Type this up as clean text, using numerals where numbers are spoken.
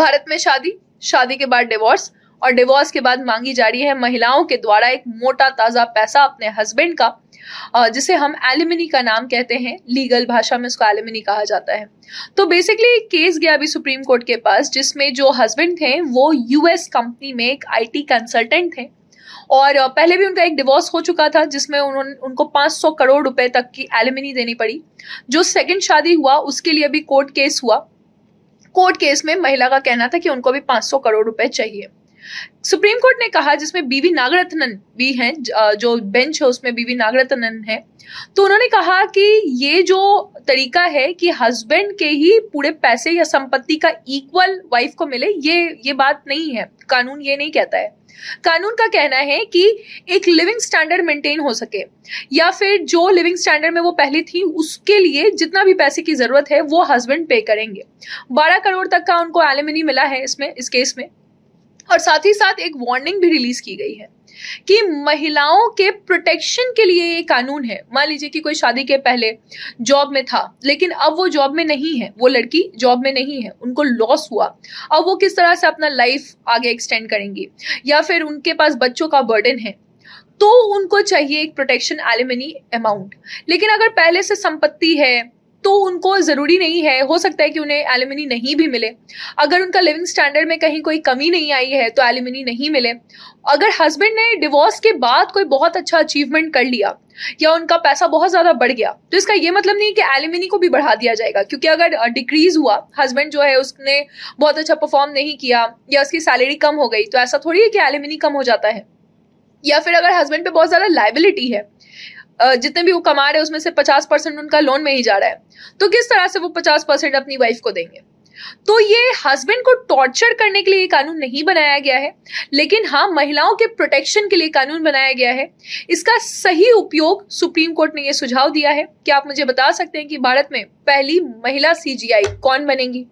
भारत में शादी, शादी के बाद डिवोर्स और डिवोर्स के बाद मांगी जा रही है महिलाओं के द्वारा एक मोटा ताजा पैसा अपने हस्बैंड का, जिसे हम एलिमनी का नाम कहते हैं, लीगल भाषा में उसको एलिमनी कहा जाता है। तो बेसिकली केस गया अभी सुप्रीम कोर्ट के पास, जिसमें जो हस्बैंड थे वो यूएस कंपनी में एक आईटी कंसल्टेंट थे और पहले भी उनका एक डिवोर्स हो चुका था जिसमें उनको 500 करोड़ रुपए तक की एलिमनी देनी पड़ी। जो सेकंड शादी हुआ उसके लिए भी कोर्ट केस हुआ। कोर्ट केस में महिला का कहना था कि उनको भी 500 करोड़ रुपए चाहिए। सुप्रीम कोर्ट ने कहा, जिसमें बीवी नागरत्नन भी हैं, जो बेंच है उसमें बीवी नागरत्नन है, तो उन्होंने कहा कि ये जो तरीका है कि हस्बैंड के ही पूरे पैसे या संपत्ति का इक्वल वाइफ को मिले, ये बात नहीं है। कानून ये नहीं कहता है। कानून का कहना है कि एक लिविंग स्टैंडर्ड मेंटेन हो सके, या फिर जो लिविंग स्टैंडर्ड में वो पहले थी उसके लिए जितना भी पैसे की जरूरत है वो हस्बैंड पे करेंगे। 12 करोड़ तक का उनको एलिमनी मिला है इस केस में। और साथ ही साथ एक वार्निंग भी रिलीज की गई है कि महिलाओं के प्रोटेक्शन के लिए ये कानून है। मान लीजिए कि कोई शादी के पहले जॉब में था लेकिन अब वो जॉब में नहीं है, वो लड़की जॉब में नहीं है, उनको लॉस हुआ, अब वो किस तरह से अपना लाइफ आगे एक्सटेंड करेंगी, या फिर उनके पास बच्चों का बर्डन है, तो उनको चाहिए एक प्रोटेक्शन एलिमनी अमाउंट। लेकिन अगर पहले से संपत्ति है तो उनको जरूरी नहीं है, हो सकता है कि उन्हें एलिमनी नहीं भी मिले। अगर उनका लिविंग स्टैंडर्ड में कहीं कोई कमी नहीं आई है तो एलिमनी नहीं मिले। अगर हस्बैंड ने डिवोर्स के बाद कोई बहुत अच्छा अचीवमेंट कर लिया या उनका पैसा बहुत ज्यादा बढ़ गया, तो इसका ये मतलब नहीं कि एलिमनी को भी बढ़ा दिया जाएगा, क्योंकि अगर डिक्रीज हुआ, हस्बैंड जो है उसने बहुत अच्छा परफॉर्म नहीं किया या उसकी सैलरी कम हो गई, तो ऐसा थोड़ी है कि एलिमनी कम हो जाता है। या फिर अगर हस्बैंड पे बहुत ज्यादा लायबिलिटी है, जितने भी वो कमा रहे हैं उसमें से 50% उनका लोन में ही जा रहा है, तो किस तरह से वो 50% अपनी वाइफ को देंगे। तो ये हस्बैंड को टॉर्चर करने के लिए कानून नहीं बनाया गया है, लेकिन हाँ, महिलाओं के प्रोटेक्शन के लिए कानून बनाया गया है। इसका सही उपयोग सुप्रीम कोर्ट ने ये सुझाव दिया है। क्या आप मुझे बता सकते हैं कि भारत में पहली महिला सीजीआई कौन बनेंगी?